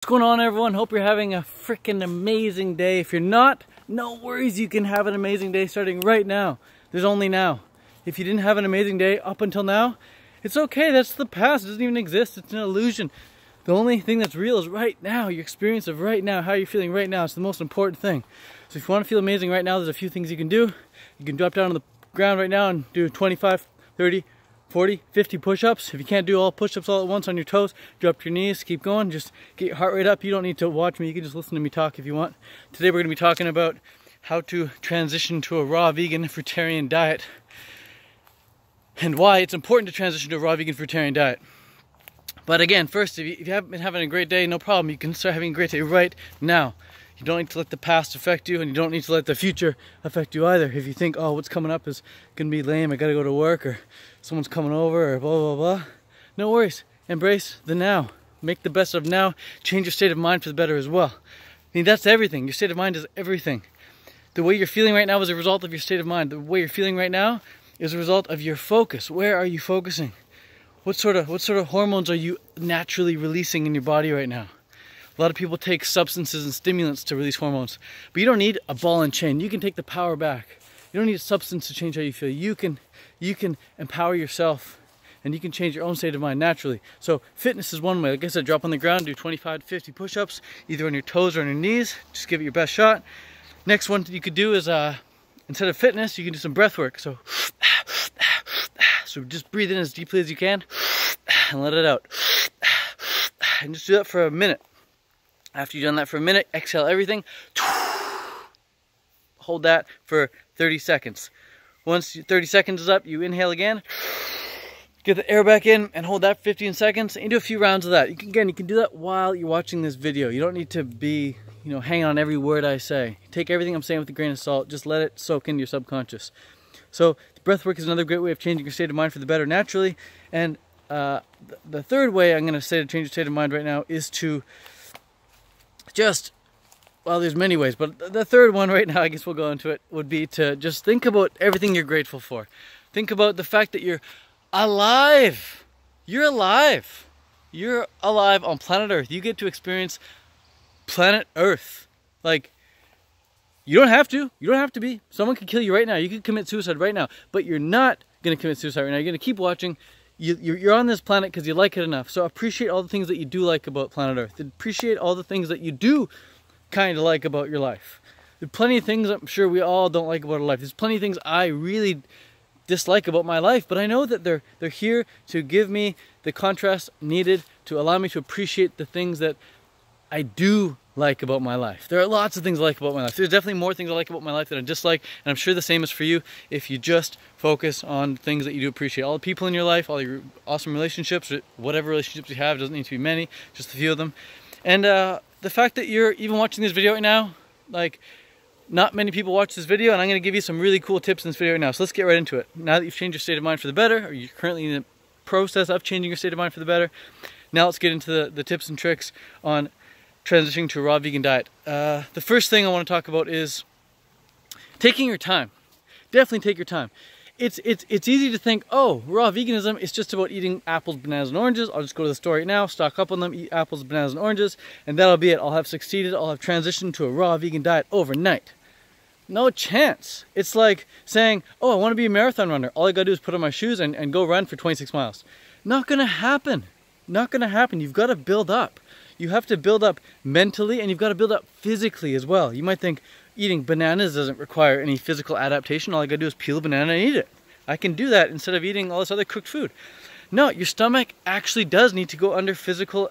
What's going on, everyone? Hope you're having a freaking amazing day. If you're not, no worries, you can have an amazing day starting right now. There's only now. If you didn't have an amazing day up until now, it's okay. That's the past. It doesn't even exist. It's an illusion. The only thing that's real is right now, your experience of right now, how you're feeling right now. It's the most important thing. So if you want to feel amazing right now, there's a few things you can do. You can drop down on the ground right now and do 25, 30, 40, 50 push-ups. If you can't do all push-ups all at once on your toes, drop your knees, keep going, just get your heart rate up. You don't need to watch me, you can just listen to me talk if you want. Today we're going to be talking about how to transition to a raw vegan fruitarian diet and why it's important to transition to a raw vegan fruitarian diet. But again, first, if you haven't been having a great day, no problem. You can start having a great day right now. You don't need to let the past affect you, and you don't need to let the future affect you either. If you think, oh, what's coming up is going to be lame, I got to go to work, or someone's coming over, or blah, blah, blah. No worries. Embrace the now. Make the best of now. Change your state of mind for the better as well. I mean, that's everything. Your state of mind is everything. The way you're feeling right now is a result of your state of mind. The way you're feeling right now is a result of your focus. Where are you focusing? What sort of hormones are you naturally releasing in your body right now? A lot of people take substances and stimulants to release hormones, but you don't need a ball and chain. You can take the power back. You don't need a substance to change how you feel. You can empower yourself, and you can change your own state of mind naturally. So fitness is one way. Like I said, drop on the ground, do 25 to 50 push-ups, either on your toes or on your knees. Just give it your best shot. Next one you could do is, instead of fitness, you can do some breath work. So just breathe in as deeply as you can and let it out. And just do that for a minute. After you've done that for a minute, exhale everything. Hold that for 30 seconds. Once 30 seconds is up, you inhale again. Get the air back in and hold that for 15 seconds. And do a few rounds of that. You can do that while you're watching this video. You don't need to be, hang on every word I say. Take everything I'm saying with a grain of salt. Just let it soak into your subconscious. So breath work is another great way of changing your state of mind for the better naturally. And the third way I'm going to say to change your state of mind right now is to there's many ways, but the third one right now, I guess we'll go into it, would be to just think about everything you're grateful for. Think about the fact that you're alive. You're alive. You're alive on planet Earth. You get to experience planet Earth. Like, you don't have to. You don't have to be. Someone could kill you right now. You could commit suicide right now, but you're not going to commit suicide right now. You're going to keep watching. You're on this planet because you like it enough. So appreciate all the things that you do like about planet Earth. Appreciate all the things that you do kind of like about your life. There's plenty of things I'm sure we all don't like about our life. There's plenty of things I really dislike about my life, but I know that they're here to give me the contrast needed to allow me to appreciate the things that I do like about my life. There are lots of things I like about my life. There's definitely more things I like about my life than I dislike, and I'm sure the same is for you if you just focus on things that you do appreciate. All the people in your life, all your awesome relationships, whatever relationships you have, doesn't need to be many, just a few of them. And the fact that you're even watching this video right now, like, not many people watch this video, and I'm going to give you some really cool tips in this video right now. So let's get right into it. Now that you've changed your state of mind for the better, or you're currently in the process of changing your state of mind for the better, now let's get into the tips and tricks on transitioning to a raw vegan diet. The first thing I want to talk about is taking your time. Definitely take your time. It's easy to think, oh, raw veganism is just about eating apples, bananas, and oranges. I'll just go to the store right now, stock up on them, eat apples, bananas, and oranges, and that'll be it. I'll have succeeded. I'll have transitioned to a raw vegan diet overnight. No chance. It's like saying, oh, I want to be a marathon runner. All I got to do is put on my shoes and go run for 26 miles. Not going to happen. Not going to happen. You've got to build up. You have to build up mentally, and you've got to build up physically as well. You might think eating bananas doesn't require any physical adaptation. All I gotta do is peel a banana and eat it. I can do that instead of eating all this other cooked food. No, your stomach actually does need to go under to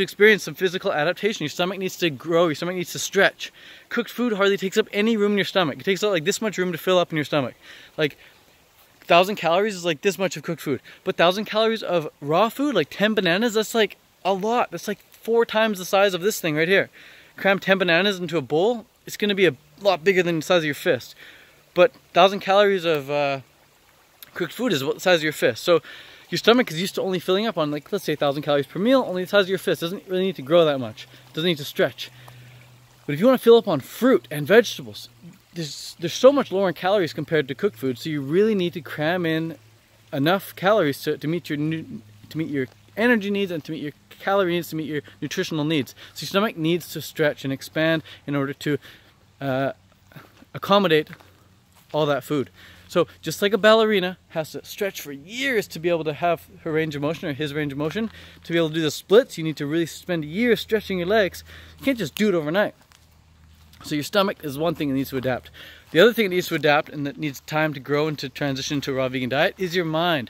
experience some physical adaptation. Your stomach needs to grow, your stomach needs to stretch. Cooked food hardly takes up any room in your stomach. It takes up like this much room to fill up in your stomach. Like 1,000 calories is like this much of cooked food. But 1,000 calories of raw food, like 10 bananas, that's like a lot. That's like 4 times the size of this thing right here. Cram 10 bananas into a bowl, it's going to be a lot bigger than the size of your fist. But 1,000 calories of cooked food is about the size of your fist. So your stomach is used to only filling up on, like, let's say 1,000 calories per meal, only the size of your fist. It doesn't really need to grow that much. It doesn't need to stretch. But if you want to fill up on fruit and vegetables, there's so much lower in calories compared to cooked food, so you really need to cram in enough calories to meet your energy needs and to meet your calorie needs, to meet your nutritional needs. So your stomach needs to stretch and expand in order to accommodate all that food. So just like a ballerina has to stretch for years to be able to have her range of motion or his range of motion, to be able to do the splits, you need to really spend years stretching your legs. You can't just do it overnight. So your stomach is one thing that needs to adapt. The other thing that needs to adapt and that needs time to grow and to transition to a raw vegan diet is your mind.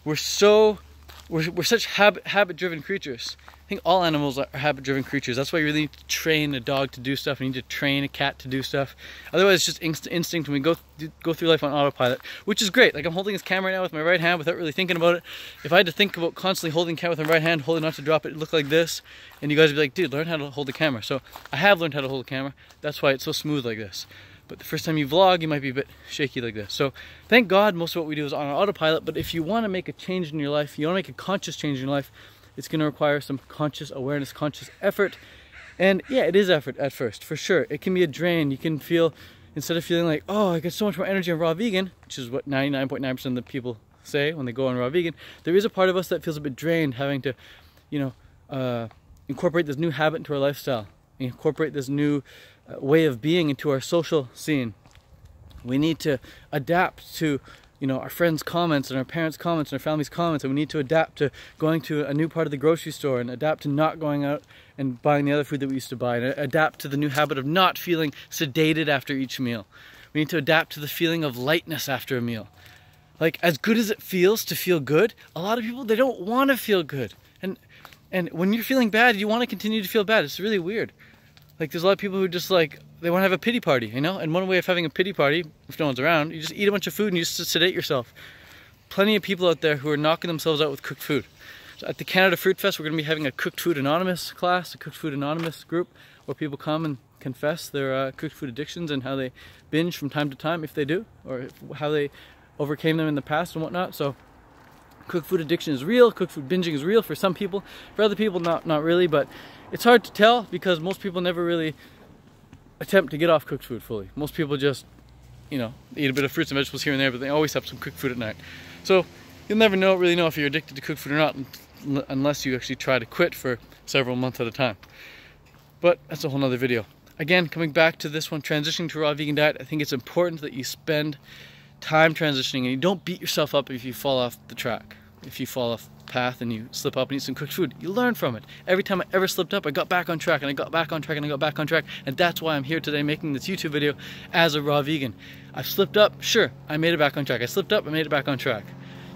We're such habit-driven creatures. I think all animals are habit-driven creatures. That's why you really need to train a dog to do stuff. You need to train a cat to do stuff. Otherwise, it's just instinct when we go through life on autopilot, which is great. Like I'm holding this camera right now with my right hand without really thinking about it. If I had to think about constantly holding the camera with my right hand, holding not to drop it, it'd look like this. And you guys would be like, dude, learn how to hold the camera. So I have learned how to hold the camera. That's why it's so smooth like this. But the first time you vlog, you might be a bit shaky like this. So thank God most of what we do is on autopilot. But if you want to make a change in your life, you want to make a conscious change in your life, it's going to require some conscious awareness, conscious effort. And yeah, it is effort at first, for sure. It can be a drain. You can feel, instead of feeling like, oh, I get so much more energy on raw vegan, which is what 99.9% of the people say when they go on raw vegan, there is a part of us that feels a bit drained having to, incorporate this new habit into our lifestyle, incorporate this new way of being into our social scene. We need to adapt to our friends' comments and our parents' comments and our family's comments, and we need to adapt to going to a new part of the grocery store and adapt to not going out and buying the other food that we used to buy, and adapt to the new habit of not feeling sedated after each meal. We need to adapt to the feeling of lightness after a meal. Like, as good as it feels to feel good, a lot of people, they don't want to feel good. And when you're feeling bad, you want to continue to feel bad. It's really weird. Like, there's a lot of people who just like, they want to have a pity party, And one way of having a pity party, if no one's around, you just eat a bunch of food and you just sedate yourself. Plenty of people out there who are knocking themselves out with cooked food. So at the Canada Fruit Fest, we're going to be having a Cooked Food Anonymous class, a Cooked Food Anonymous group, where people come and confess their cooked food addictions and how they binge from time to time, if they do, or how they overcame them in the past and whatnot. So cooked food addiction is real, cooked food binging is real for some people. For other people, not really, but it's hard to tell because most people never really attempt to get off cooked food fully. Most people just, eat a bit of fruits and vegetables here and there, but they always have some cooked food at night. So you'll never really know if you're addicted to cooked food or not unless you actually try to quit for several months at a time. But that's a whole nother video. Again, coming back to this one, transitioning to a raw vegan diet, I think it's important that you spend time transitioning and you don't beat yourself up if you fall off the track. If you fall off the path and you slip up and eat some cooked food, you learn from it. Every time I ever slipped up, I got back on track and I got back on track and I got back on track, and that's why I'm here today making this YouTube video as a raw vegan. I've slipped up, sure, I made it back on track. I slipped up, I made it back on track.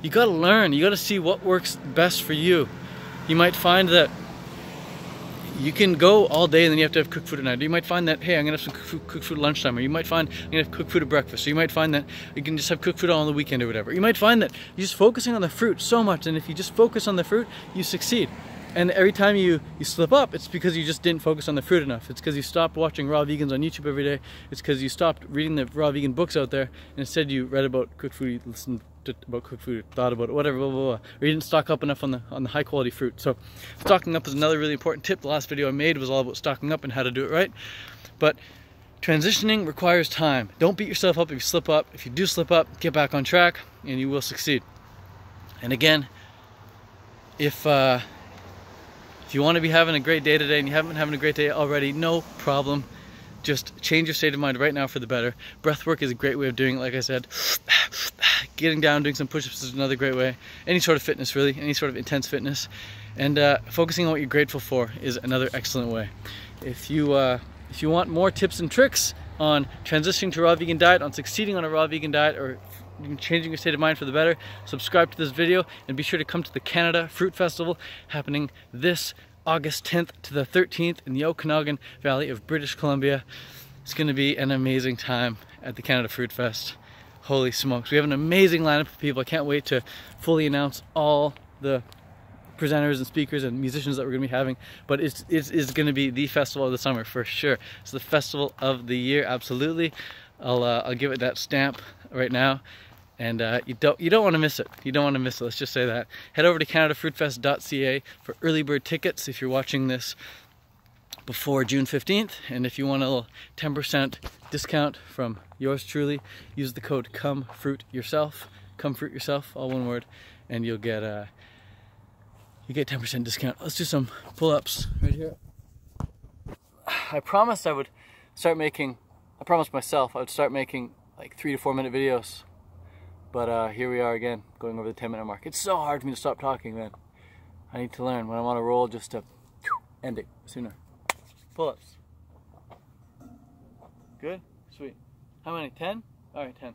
You gotta learn, you gotta see what works best for you. You might find that you can go all day and then you have to have cooked food at night. You might find that, hey, I'm gonna have some cooked food at lunchtime, or you might find I'm gonna have cooked food at breakfast, or you might find that you can just have cooked food on the weekend or whatever. You might find that you're just focusing on the fruit so much, and if you just focus on the fruit, you succeed. And every time you slip up, it's because you just didn't focus on the fruit enough. It's because you stopped watching raw vegans on YouTube every day. It's because you stopped reading the raw vegan books out there, and instead you read about cooked food, you listened about cooked food, thought about it, whatever, blah, blah, blah. Or you didn't stock up enough on the high quality fruit. So stocking up is another really important tip. The last video I made was all about stocking up and how to do it right. But transitioning requires time. Don't beat yourself up if you slip up. If you do slip up, get back on track and you will succeed. And again, if you want to be having a great day today and you haven't been having a great day already, no problem. Just change your state of mind right now for the better. Breath work is a great way of doing it, like I said. Getting down, doing some push-ups is another great way. Any sort of fitness, really, any sort of intense fitness. And focusing on what you're grateful for is another excellent way. If you want more tips and tricks on transitioning to a raw vegan diet, on succeeding on a raw vegan diet, or changing your state of mind for the better, subscribe to this video and be sure to come to the Canada Fruit Festival happening this August 10th to the 13th in the Okanagan Valley of British Columbia. It's going to be an amazing time at the Canada Fruit Fest. Holy smokes, we have an amazing lineup of people. I can't wait to fully announce all the presenters and speakers and musicians that we're going to be having, but it's going to be the festival of the summer for sure. It's the festival of the year, absolutely. I'll give it that stamp right now. And you don't want to miss it. You don't want to miss it. Let's just say that. Head over to CanadaFruitFest.ca for early bird tickets if you're watching this before June 15th. And if you want a little 10% discount from yours truly, use the code COMEFRUITYOURSELF. COMEFRUITYOURSELF, all one word, and you'll get you get 10% discount. Let's do some pull-ups right here. I promised I would start making, I promised myself I would start making like 3 to 4 minute videos. But here we are again, going over the 10-minute mark. It's so hard for me to stop talking, man. I need to learn when I'm on a roll just to end it sooner. Pull-ups. Good? Sweet. How many? 10? Alright, 10.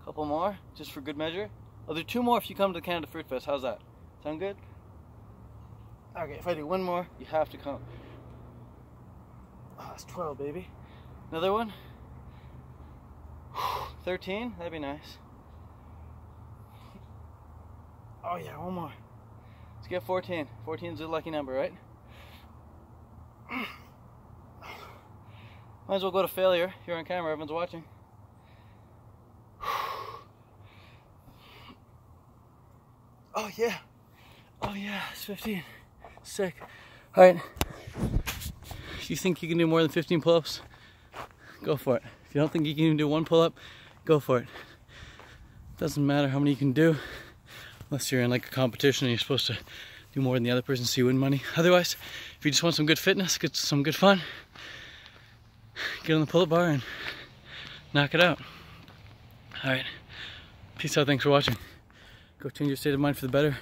Couple more, just for good measure. I'll do 2 more if you come to the Canada Fruit Fest. How's that? Sound good? Okay, if I do 1 more, you have to come. Oh, that's 12, baby. Another one? 13? That'd be nice. Oh yeah, 1 more. Let's get 14. 14 is a lucky number, right? Might as well go to failure. You're on camera, everyone's watching. Oh yeah. Oh yeah, it's 15. Sick. Alright. If you think you can do more than 15 pull-ups, go for it. If you don't think you can even do 1 pull-up, go for it. Doesn't matter how many you can do, unless you're in like a competition and you're supposed to do more than the other person so you win money. Otherwise, if you just want some good fitness, get some good fun, get on the pull-up bar and knock it out. Alright. Peace out, thanks for watching. Go change your state of mind for the better.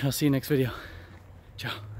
I'll see you next video. Ciao.